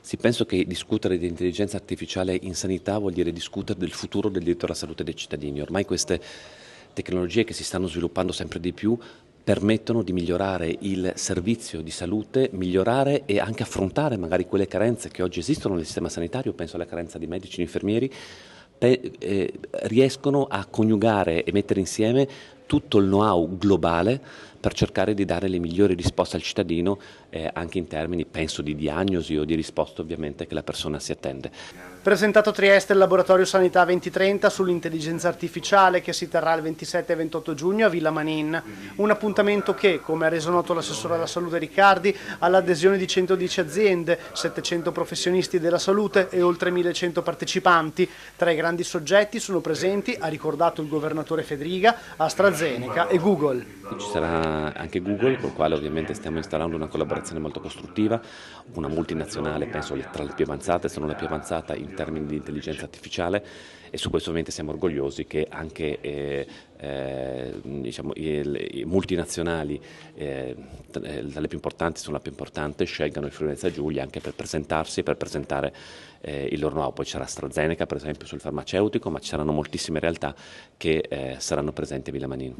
Sì, penso che discutere di intelligenza artificiale in sanità vuol dire discutere del futuro del diritto alla salute dei cittadini. Ormai queste tecnologie che si stanno sviluppando sempre di più permettono di migliorare il servizio di salute, migliorare e anche affrontare magari quelle carenze che oggi esistono nel sistema sanitario, penso alla carenza di medici e infermieri, riescono a coniugare e mettere insieme tutto il know-how globale per cercare di dare le migliori risposte al cittadino, anche in termini, penso, di diagnosi o di risposte ovviamente che la persona si attende. Presentato a Trieste il Laboratorio Sanità 2030 sull'intelligenza artificiale che si terrà il 27 e 28 giugno a Villa Manin. Un appuntamento che, come ha reso noto l'assessore alla salute Riccardi, ha l'adesione di 110 aziende, 700 professionisti della salute e oltre 1100 partecipanti. Tra i grandi soggetti sono presenti, ha ricordato il governatore Fedriga, AstraZeneca e Google. Ci sarà anche Google, con il quale ovviamente stiamo installando una collaborazione molto costruttiva, una multinazionale, penso tra le più avanzate, se non la più avanzata in termini di intelligenza artificiale, e su questo ovviamente siamo orgogliosi che anche diciamo, i multinazionali, dalle più importanti sono la più importante, scelgano il Friuli Venezia Giulia anche per presentarsi e per presentare il loro know-how. Poi c'era AstraZeneca per esempio sul farmaceutico, ma ci saranno moltissime realtà che saranno presenti a Villa Manin.